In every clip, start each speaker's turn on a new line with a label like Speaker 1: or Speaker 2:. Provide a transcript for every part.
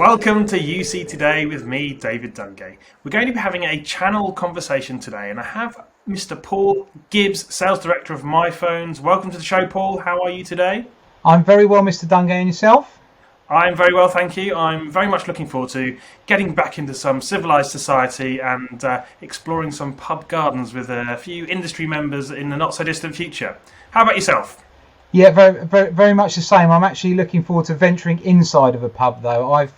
Speaker 1: Welcome to UC Today with me, David Dungay. We're going to be having a channel conversation today, and I have Mr. Paul Gibbs, Sales Director of MyPhones. Welcome to the show, Paul. How are you today?
Speaker 2: I'm very well, Mr. Dungay, and yourself?
Speaker 1: I'm very well, thank you. I'm very much looking forward to getting back into some civilised society and exploring some pub gardens with a few industry members in the not-so-distant future. How about yourself?
Speaker 2: Yeah, very much the same. I'm actually looking forward to venturing inside of a pub, though. I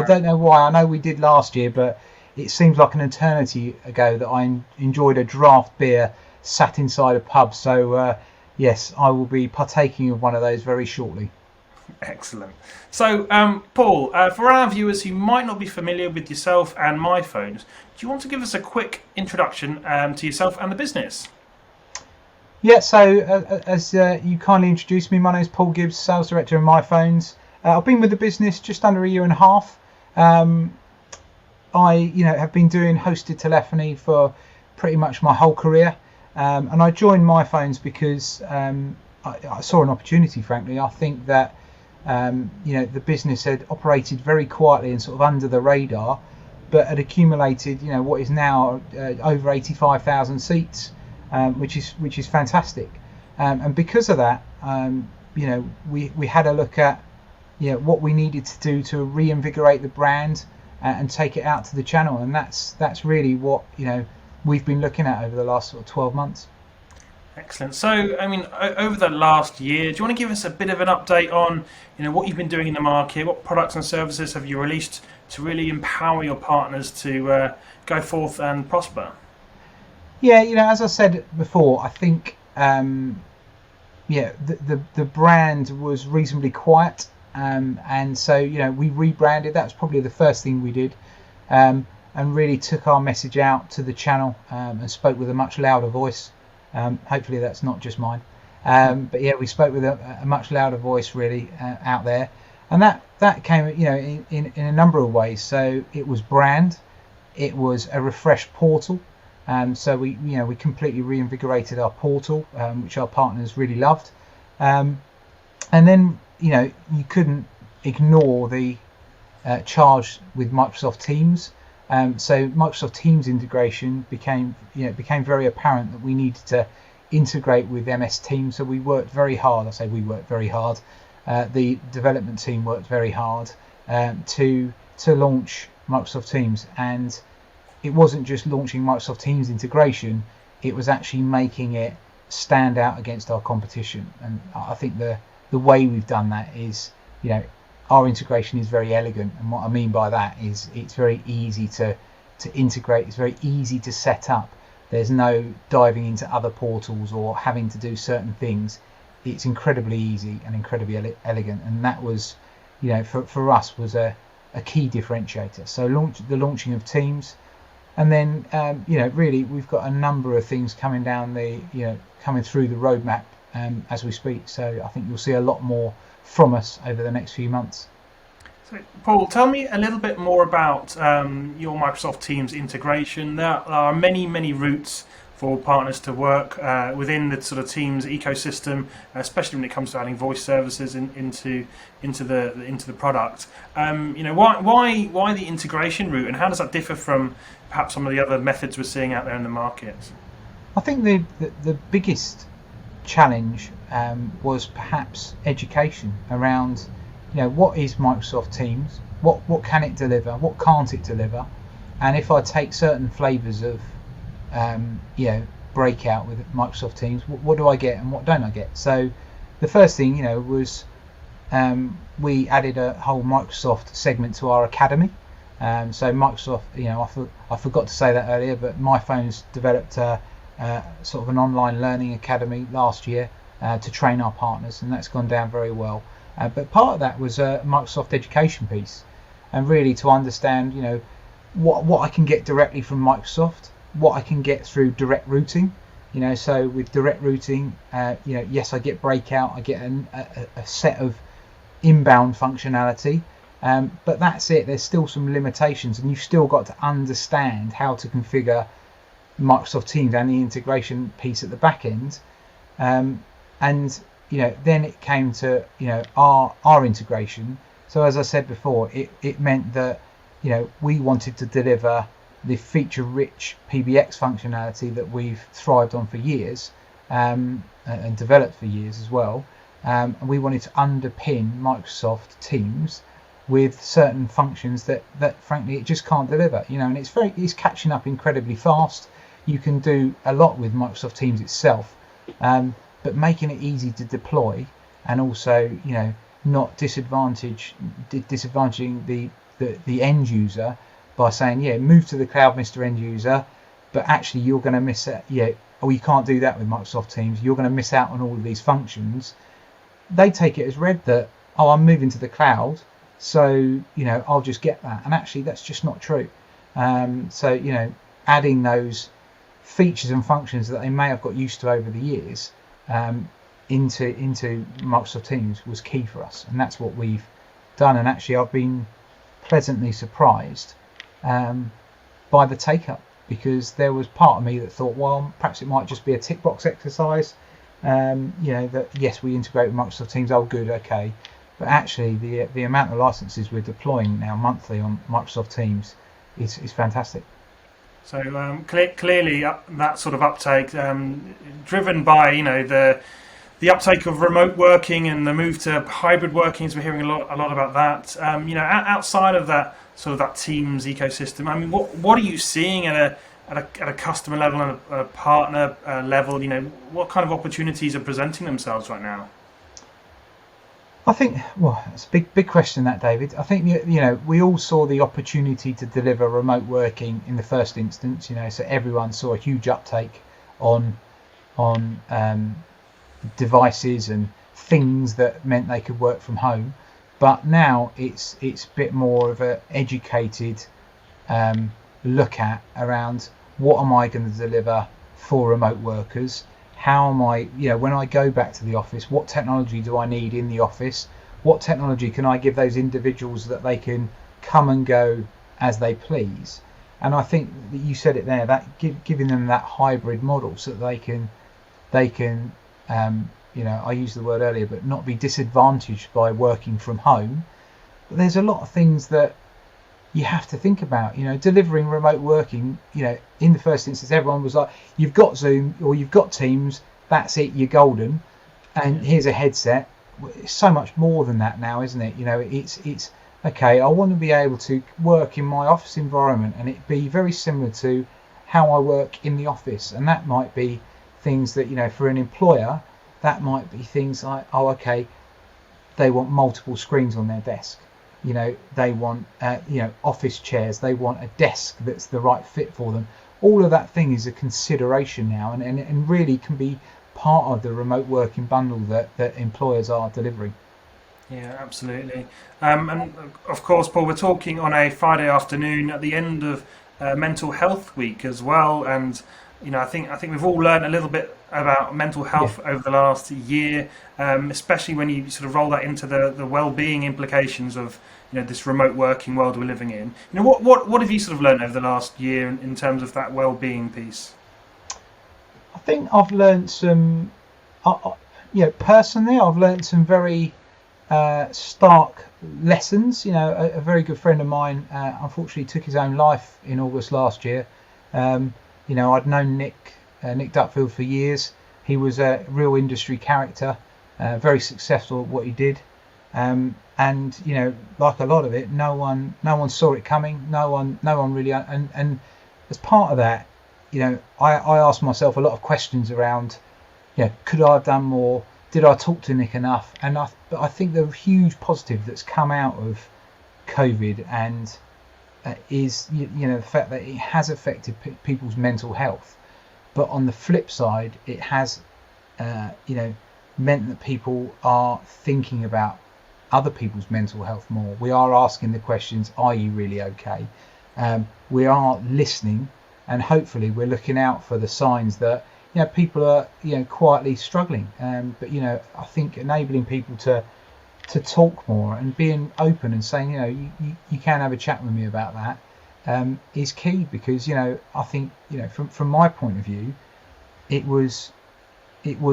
Speaker 2: don't know why. I know we did last year, but it seems like an eternity ago that I enjoyed a draft beer sat inside a pub. So, yes, I will be partaking of one of those very shortly.
Speaker 1: Excellent. So, Paul, for our viewers who might not be familiar with yourself and MyPhones, do you want to give us a quick introduction to yourself and the business?
Speaker 2: Yeah, so as you kindly introduced me, my name is Paul Gibbs, Sales Director of MyPhones. I've been with the business just under a year and a half. I have been doing hosted telephony for pretty much my whole career. And I joined MyPhones because I saw an opportunity, frankly. I think that the business had operated very quietly and sort of under the radar, but had accumulated what is now over 85,000 seats. Which is fantastic, and because of that, we had a look at what we needed to do to reinvigorate the brand and take it out to the channel, and that's really what we've been looking at over the last sort of 12 months.
Speaker 1: Excellent. So, I mean, over the last year, do you want to give us a bit of an update on what you've been doing in the market? What products and services have you released to really empower your partners to go forth and prosper?
Speaker 2: Yeah, as I said before, I think the brand was reasonably quiet, and so we rebranded. That was probably the first thing we did, and really took our message out to the channel and spoke with a much louder voice. Hopefully that's not just mine, but yeah, we spoke with a much louder voice really out there, and that came in a number of ways. So it was brand, it was a refreshed portal. So we completely reinvigorated our portal, which our partners really loved, and then you couldn't ignore the charge with Microsoft Teams. So Microsoft Teams integration became very apparent that we needed to integrate with MS Teams. So we worked very hard. I say we worked very hard. The development team worked very hard to launch Microsoft Teams, and it wasn't just launching Microsoft Teams integration, it was actually making it stand out against our competition. And I think the way we've done that is, our integration is very elegant. And what I mean by that is it's very easy to integrate, it's very easy to set up. There's no diving into other portals or having to do certain things. It's incredibly easy and incredibly elegant. And that was, for us was a key differentiator. So the launching of Teams. And then, really, we've got a number of things coming down coming through the roadmap as we speak. So I think you'll see a lot more from us over the next few months.
Speaker 1: So, Paul, tell me a little bit more about your Microsoft Teams integration. There are many, many routes for partners to work within the sort of Teams ecosystem, especially when it comes to adding voice services into the product. Why the integration route, and how does that differ from perhaps some of the other methods we're seeing out there in the market?
Speaker 2: I think the biggest challenge was perhaps education around, what is Microsoft Teams, what can it deliver, what can't it deliver, and if I take certain flavors of breakout with Microsoft Teams, what do I get and what don't I get? So the first thing was we added a whole Microsoft segment to our academy. So Microsoft, I forgot to say that earlier, but MyPhones developed sort of an online learning academy last year to train our partners, and that's gone down very well. But part of that was a Microsoft education piece, and really to understand what I can get directly from Microsoft, what I can get through direct routing. So with direct routing, yes, I get breakout, I get a set of inbound functionality, but that's it. There's still some limitations, and you've still got to understand how to configure Microsoft Teams and the integration piece at the back end. And then it came to our integration, So as I said before, it meant that, we wanted to deliver the feature-rich PBX functionality that we've thrived on for years, and developed for years as well. And we wanted to underpin Microsoft Teams with certain functions that frankly it just can't deliver. And it's catching up incredibly fast. You can do a lot with Microsoft Teams itself, but making it easy to deploy, and also not disadvantaging the end user by saying, move to the cloud, Mr. End User, but actually you're going to miss it. You can't do that with Microsoft Teams. You're going to miss out on all of these functions. They take it as read that, I'm moving to the cloud, so I'll just get that. And actually that's just not true. So adding those features and functions that they may have got used to over the years into Microsoft Teams was key for us, and that's what we've done. And actually I've been pleasantly surprised by the take up, because there was part of me that thought, well, perhaps it might just be a tick box exercise, that yes, we integrate with Microsoft Teams, good, okay, but actually the amount of licenses we're deploying now monthly on Microsoft Teams is fantastic.
Speaker 1: So clearly that sort of uptake, driven by the uptake of remote working and the move to hybrid working, as we're hearing a lot about that. Outside of that sort of that Teams ecosystem, I mean, what are you seeing at a customer level and a partner level? What kind of opportunities are presenting themselves right now?
Speaker 2: I think, well, it's a big question, that, David. I think we all saw the opportunity to deliver remote working in the first instance. So everyone saw a huge uptake on devices and things that meant they could work from home. But now it's a bit more of an educated look at around what am I going to deliver for remote workers. How am I, when I go back to the office, what technology do I need in the office? What technology can I give those individuals that they can come and go as they please? And I think that you said it there, that giving them that hybrid model so that they can I used the word earlier, but not be disadvantaged by working from home. But there's a lot of things that you have to think about, delivering remote working. In the first instance, everyone was like, you've got Zoom or you've got Teams, that's it, you're golden, and here's a headset. It's so much more than that now, isn't it? It's okay, I want to be able to work in my office environment and it be very similar to how I work in the office. And that might be things that, for an employer, that might be things like, okay, they want multiple screens on their desk. They want office chairs, they want a desk that's the right fit for them. All of that thing is a consideration now, and really can be part of the remote working bundle that employers are delivering.
Speaker 1: Yeah, absolutely. And of course, Paul, we're talking on a Friday afternoon at the end of Mental Health Week as well, and I think we've all learned a little bit about mental health over the last year, especially when you sort of roll that into the well-being implications of this remote working world we're living in. What have you sort of learned over the last year in terms of that well-being piece?
Speaker 2: I think I've learned some. Personally, I've learned some very stark lessons. A very good friend of mine unfortunately took his own life in August last year. I'd known Nick Duckfield for years. He was a real industry character, very successful at what he did. And like a lot of it, no one saw it coming. No one really. And as part of that, I asked myself a lot of questions around, could I have done more? Did I talk to Nick enough? And I think the huge positive that's come out of COVID and is the fact that it has affected people's mental health, but on the flip side, it has meant that people are thinking about other people's mental health more. We are asking the questions, are you really okay? We are listening, and hopefully we're looking out for the signs that people are quietly struggling. But I think enabling people to talk more and being open and saying you can have a chat with me about that is key, because I think from my point of view, it was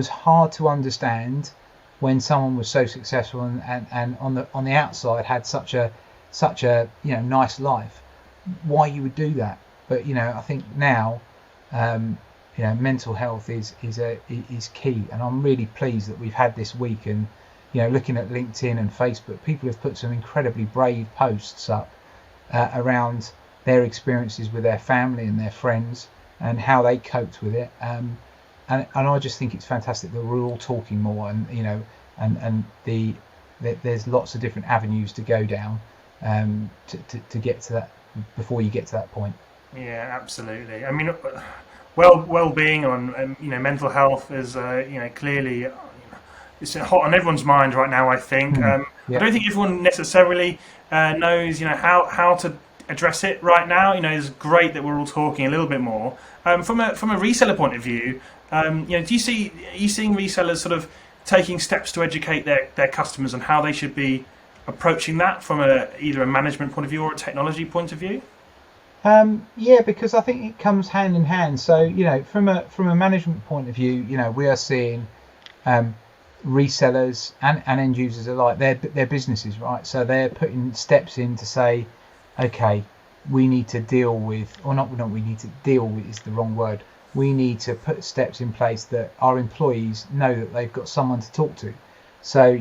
Speaker 2: hard to understand when someone was so successful and on the outside had such a nice life, why you would do that. But I think now mental health is key, and I'm really pleased that we've had this week. And looking at LinkedIn and Facebook, people have put some incredibly brave posts up around their experiences with their family and their friends and how they coped with it. And I just think it's fantastic that we're all talking more, and there's lots of different avenues to go down to get to that before you get to that point.
Speaker 1: Yeah, absolutely. I mean, well-being on mental health is clearly it's hot on everyone's mind right now. I think I don't think everyone necessarily knows how to address it right now. It's great that we're all talking a little bit more from a reseller point of view. Are you seeing resellers sort of taking steps to educate their customers on how they should be approaching that from either a management point of view or a technology point of view?
Speaker 2: Because I think it comes hand in hand. So from a management point of view, we are seeing resellers and end users alike, their businesses, right? So they're putting steps in to say, okay, we need to deal with, or not we need to deal with is the wrong word. We need to put steps in place that our employees know that they've got someone to talk to. So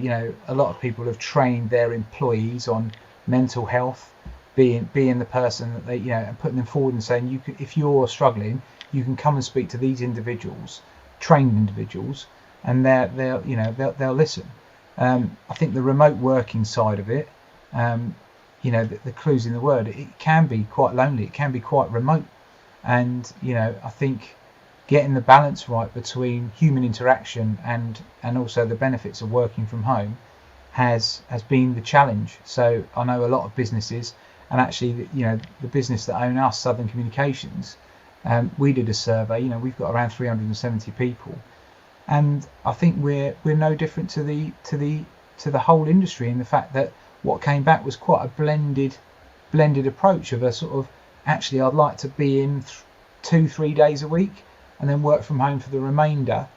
Speaker 2: a lot of people have trained their employees on mental health, being the person that they and putting them forward and saying, if you're struggling, you can come and speak to these individuals, trained individuals, and they'll listen. I think the remote working side of it, the clue's in the word. It can be quite lonely. It can be quite remote, and I think getting the balance right between human interaction and also the benefits of working from home has been the challenge. So I know a lot of businesses, and actually the business that own us, Southern Communications, we did a survey. We've got around 370 people, and I think we're no different to the whole industry in the fact that what came back was quite a blended approach of a sort of, actually I'd like to be in 2-3 days a week and then work from home for the remainder,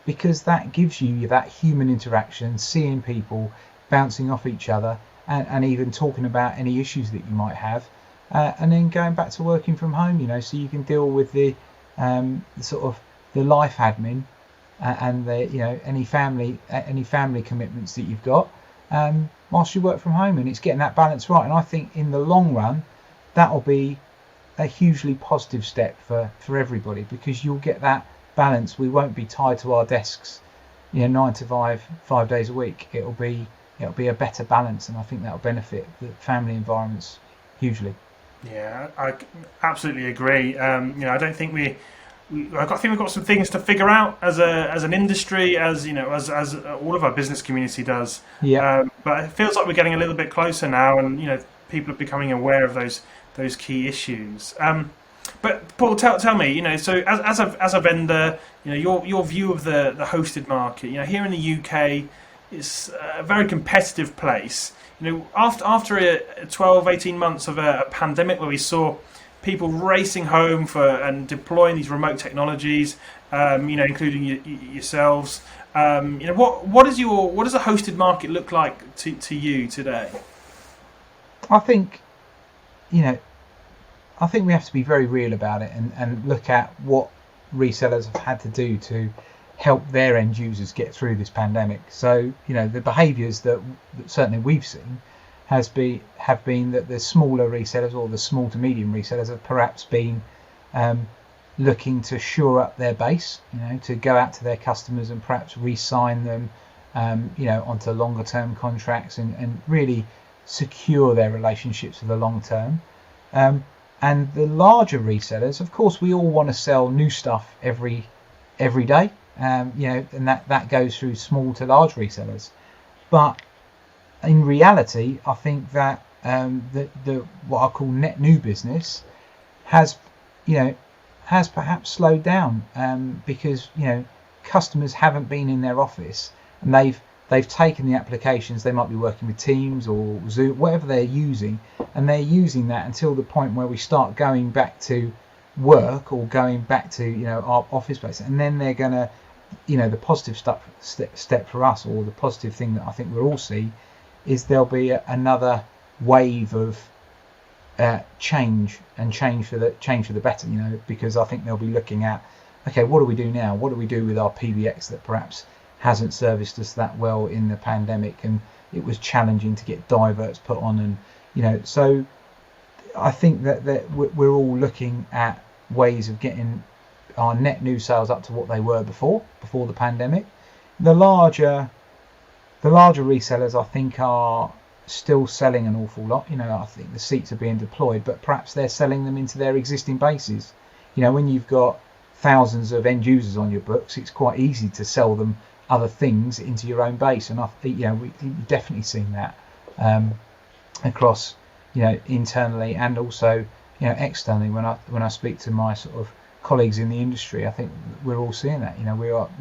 Speaker 2: because that gives you that human interaction, seeing people, bouncing off each other, and even talking about any issues that you might have, and then going back to working from home, so you can deal with the sort of the life admin and the any family commitments that you've got, whilst you work from home. And it's getting that balance right, and I think in the long run that'll be a hugely positive step for everybody, because you'll get that balance. We won't be tied to our desks 9 to 5 days a week. It'll be a better balance, and I think that'll benefit the family environments hugely.
Speaker 1: Yeah, I absolutely agree. I don't think I think we've got some things to figure out as an industry, as all of our business community does.
Speaker 2: Yeah.
Speaker 1: But it feels like we're getting a little bit closer now, and people are becoming aware of those key issues. But Paul, tell me, so as a vendor, your view of the hosted market. Here in the UK, it's a very competitive place. After 12, 18 months of a pandemic where we saw people racing home and deploying these remote technologies, including yourselves. What does a hosted market look like to you today?
Speaker 2: I think we have to be very real about it and look at what resellers have had to do to help their end users get through this pandemic. So the behaviours that certainly we've seen have been that the smaller resellers, or the small to medium resellers, have perhaps been looking to shore up their base, to go out to their customers and perhaps re-sign them onto longer term contracts and really secure their relationships for the long term. And the larger resellers, of course, we all want to sell new stuff every day, and that goes through small to large resellers. But in reality, I think that the what I call net new business has perhaps slowed down, because customers haven't been in their office, and they've taken the applications. They might be working with Teams or Zoom, whatever they're using, and they're using that until the point where we start going back to work or going back to our office space, and then they're going to the positive step for us, or the positive thing that I think we'll all see, is there'll be another wave of change for the better. Because I think they'll be looking at, okay, what do we do now? What do we do with our PBX that perhaps hasn't serviced us that well in the pandemic, and it was challenging to get diverts put on, and so I think that we're all looking at ways of getting our net new sales up to what they were before the pandemic. The larger resellers, I think, are still selling an awful lot. I think the seats are being deployed, but perhaps they're selling them into their existing bases. When you've got thousands of end users on your books, it's quite easy to sell them other things into your own base, and I think we've definitely seen that across internally and also externally. When I speak to my sort of colleagues in the industry, I think we're all seeing that.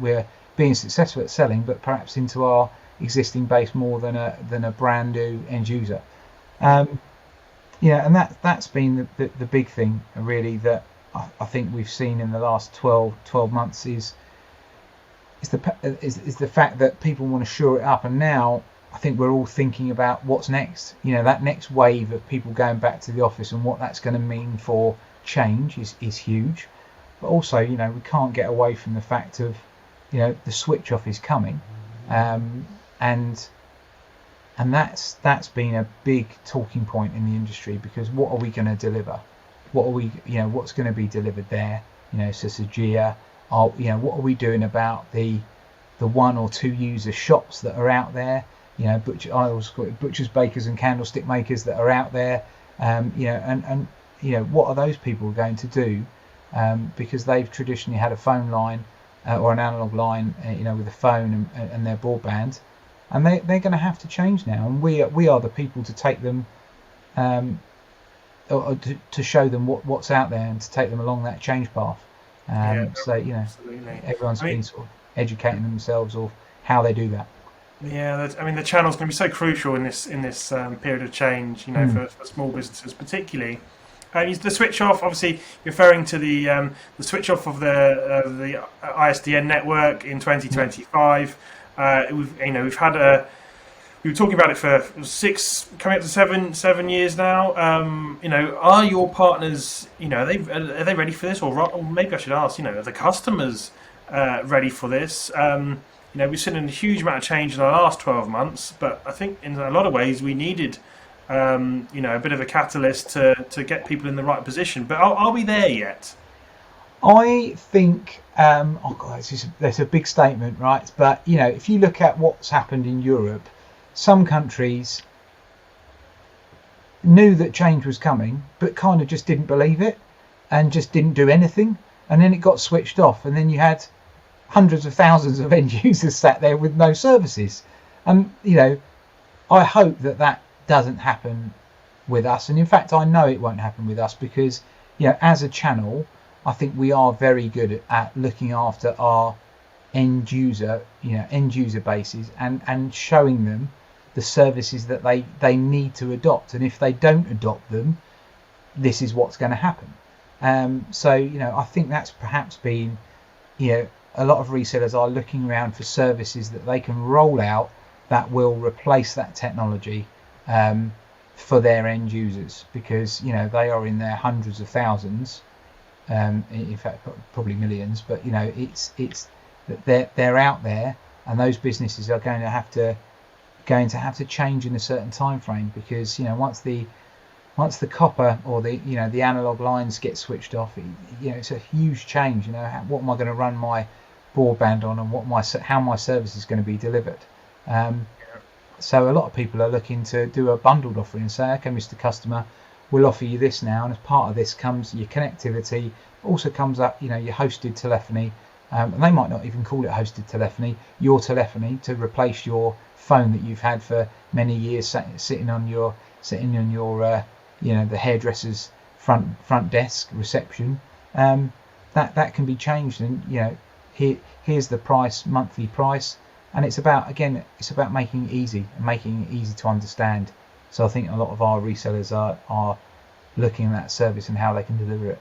Speaker 2: We're being successful at selling, but perhaps into our existing base more than a brand new end user. And that's been the big thing really that I think we've seen in the last 12 months is the fact that people want to shore it up, and now I think we're all thinking about what's next. That next wave of people going back to the office and what that's going to mean for change is huge. But also, we can't get away from the fact of, the switch off is coming, and that's been a big talking point in the industry, because what are we going to deliver? What's going to be delivered there? So Sagia, what are we doing about the one or two user shops that are out there? I always call it butchers, bakers, and candlestick makers that are out there. What are those people going to do? Because they've traditionally had a phone line or an analog line, with a phone and their broadband, and they're going to have to change now. And we are the people to take them, or to show them what's out there and to take them along that change path. So
Speaker 1: absolutely.
Speaker 2: Everyone's been sort of educating themselves of how they do that.
Speaker 1: Yeah, the channel's going to be so crucial in this period of change. For small businesses particularly. The switch off, obviously, referring to the switch off of the ISDN network in 2025. We've had we were talking about it for 6, coming up to 7 years now. Are your partners, are they ready for this, or maybe I should ask, are the customers ready for this? We've seen a huge amount of change in the last 12 months, but I think in a lot of ways we needed, a bit of a catalyst to get people in the right position. But are we there yet?
Speaker 2: I think, that's a big statement, right? But, if you look at what's happened in Europe, some countries knew that change was coming, but kind of just didn't believe it and just didn't do anything. And then it got switched off, and then you had hundreds of thousands of end users sat there with no services. And, I hope that doesn't happen with us. And in fact, I know it won't happen with us, because, as a channel, I think we are very good at looking after our end user bases and showing them the services that they need to adopt. And if they don't adopt them, this is what's going to happen. So I think that's perhaps been, a lot of resellers are looking around for services that they can roll out that will replace that technology for their end users, because they are in their hundreds of thousands, in fact probably millions, but it's that they're out there, and those businesses are going to have to change in a certain time frame, because once the copper or the analog lines get switched off, it's a huge change. What am I going to run my broadband on, and how my service is going to be delivered? So a lot of people are looking to do a bundled offering and say, okay, Mr. Customer, we'll offer you this now, and as part of this comes your connectivity, also comes up your hosted telephony, and they might not even call it hosted telephony, your telephony to replace your phone that you've had for many years sitting on your the hairdresser's front desk reception. That can be changed, and here's the monthly price, and it's about making it easy and making it easy to understand. So I think a lot of our resellers are looking at that service and how they can deliver it.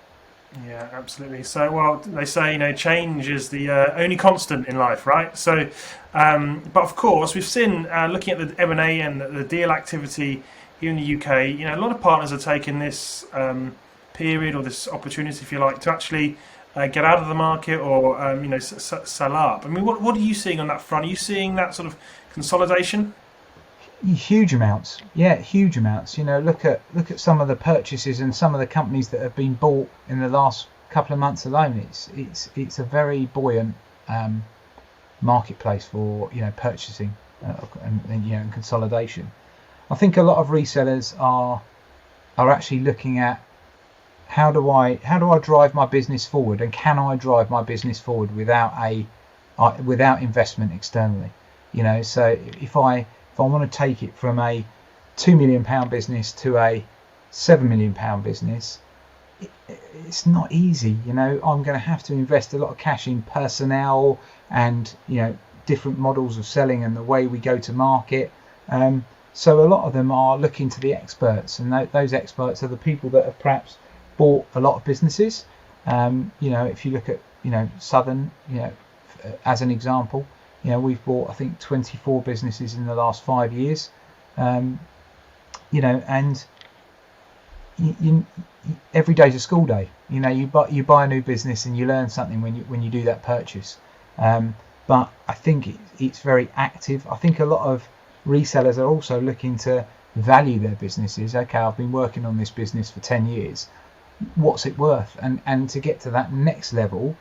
Speaker 1: Yeah, absolutely. So, well, they say, change is the only constant in life, right? So, but of course, we've seen, looking at the M&A and the deal activity here in the UK, a lot of partners are taking this period or this opportunity, if you like, to actually get out of the market or, sell up. I mean, what are you seeing on that front? Are you seeing that sort of consolidation?
Speaker 2: Huge amounts, yeah, huge amounts. Look at some of the purchases and some of the companies that have been bought in the last couple of months alone. It's a very buoyant marketplace for purchasing and consolidation. I think a lot of resellers are actually looking at how do I drive my business forward, and can I drive my business forward without investment externally. So if I want to take it from a £2 million business to a £7 million business, it's not easy. I'm going to have to invest a lot of cash in personnel and different models of selling and the way we go to market. So a lot of them are looking to the experts, and those experts are the people that have perhaps bought a lot of businesses. If you look at Southern, as an example, we've bought, I think, 24 businesses in the last 5 years. And every day's a school day. You buy a new business and you learn something when you do that purchase. But I think it's very active. I think a lot of resellers are also looking to value their businesses. Okay, I've been working on this business for 10 years. What's it worth? And to get to that next level,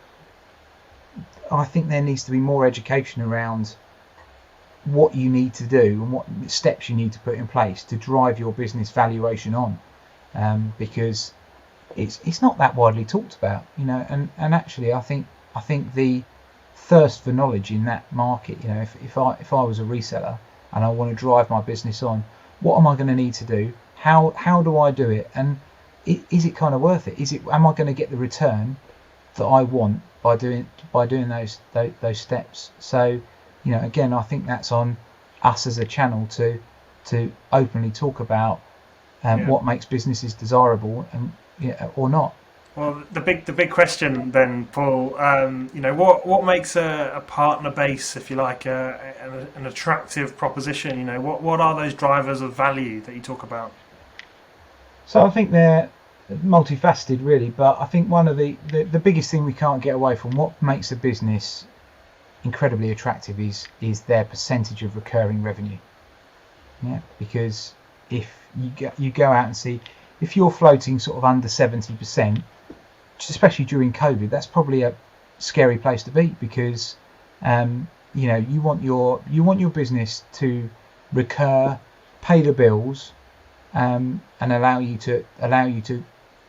Speaker 2: I think there needs to be more education around what you need to do and what steps you need to put in place to drive your business valuation on, because it's not that widely talked about, and actually I think the thirst for knowledge in that market, if I was a reseller and I want to drive my business on, what am I going to need to do? How do I do it? And is it kind of worth it? Am I going to get the return that I want by doing those steps? So again, I think that's on us as a channel to openly talk about what makes businesses desirable and or not.
Speaker 1: Well, the big question then, Paul. What makes a partner base, if you like, an attractive proposition? What are those drivers of value that you talk about?
Speaker 2: So I think they're multifaceted, really, but I think one of the biggest thing we can't get away from, what makes a business incredibly attractive, is their percentage of recurring revenue. Yeah, because if you go out and see, if you're floating sort of under 70%, especially during COVID, that's probably a scary place to be, because you want your business to recur, pay the bills, and allow you to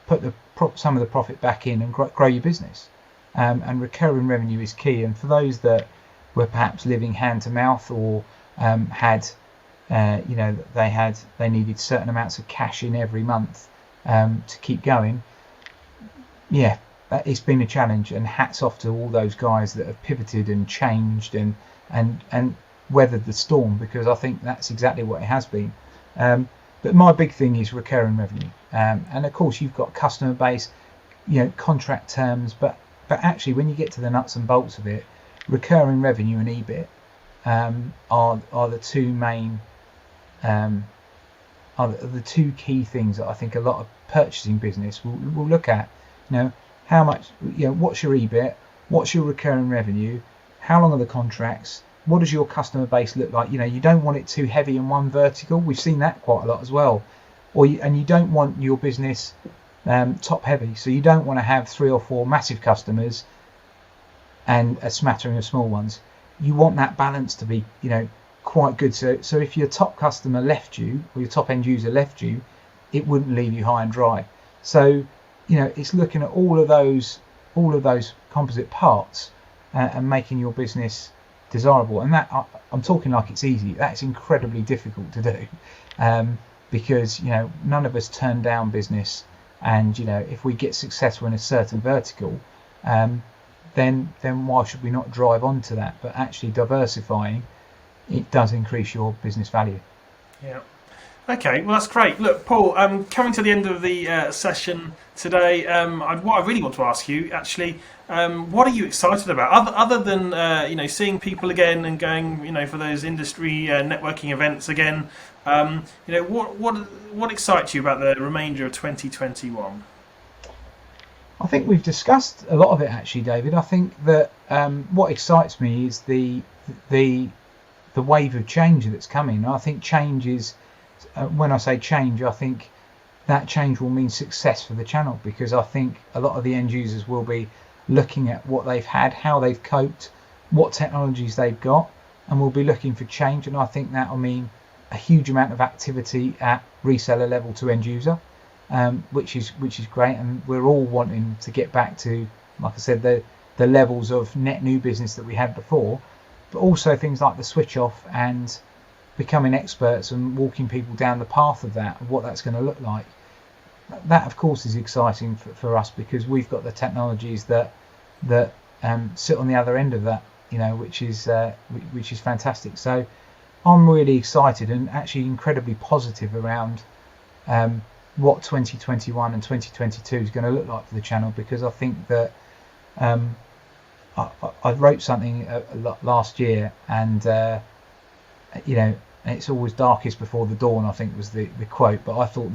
Speaker 2: put some of the profit back in and grow your business. And recurring revenue is key. And for those that were perhaps living hand to mouth, or they needed certain amounts of cash in every month to keep going, yeah, it's been a challenge. And hats off to all those guys that have pivoted and changed and weathered the storm, because I think that's exactly what it has been. But my big thing is recurring revenue, and of course you've got customer base, contract terms, but actually when you get to the nuts and bolts of it, recurring revenue and EBIT are the two main are the two key things that I think a lot of purchasing business will look at. How much, what's your EBIT, what's your recurring revenue, how long are the contracts, what does your customer base look like? You don't want it too heavy in one vertical. We've seen that quite a lot as well. And you don't want your business top heavy. So you don't want to have 3 or 4 massive customers and a smattering of small ones. You want that balance to be, quite good. So if your top customer left you, or your top end user left you, it wouldn't leave you high and dry. So it's looking at all of those composite parts and making your business desirable. And that, I'm talking like it's easy. That's incredibly difficult to do, because none of us turn down business. And if we get successful in a certain vertical, then why should we not drive onto that? But actually diversifying, it does increase your business value.
Speaker 1: Yeah. Okay, well that's great. Look, Paul, coming to the end of the session today, what I really want to ask you, actually, what are you excited about, other than seeing people again and going, for those industry networking events again? What excites you about the remainder of 2021?
Speaker 2: I think we've discussed a lot of it actually, David. I think that what excites me is the wave of change that's coming. I think change is, when I say change, I think that change will mean success for the channel, because I think a lot of the end users will be looking at what they've had, how they've coped, what technologies they've got, and will be looking for change. And I think that will mean a huge amount of activity at reseller level to end user, which is great. And we're all wanting to get back to, like I said, the levels of net new business that we had before, but also things like the switch off and becoming experts and walking people down the path of that, of what that's going to look like. That of course is exciting for us, because we've got the technologies that sit on the other end of that, which is fantastic. So I'm really excited and actually incredibly positive around what 2021 and 2022 is going to look like for the channel, because I think that I wrote something last year, and it's always darkest before the dawn, I think was the quote. But I thought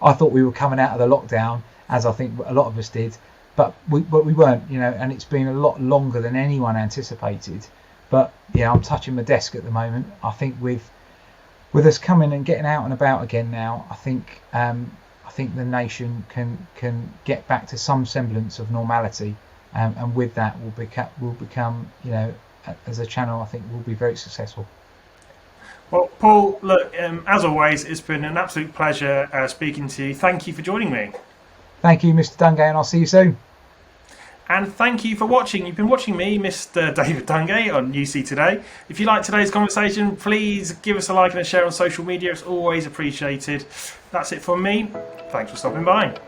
Speaker 2: I thought we were coming out of the lockdown, as I think a lot of us did, but we weren't, and it's been a lot longer than anyone anticipated. But I'm touching my desk at the moment. I think with us coming and getting out and about again now, I think the nation can get back to some semblance of normality, and with that we'll become, as a channel, I think we'll be very successful.
Speaker 1: Well, Paul, look, as always, it's been an absolute pleasure speaking to you. Thank you for joining me.
Speaker 2: Thank you, Mr. Dungay, and I'll see you soon.
Speaker 1: And thank you for watching. You've been watching me, Mr. David Dungay, on UC Today. If you like today's conversation, please give us a like and a share on social media. It's always appreciated. That's it from me. Thanks for stopping by.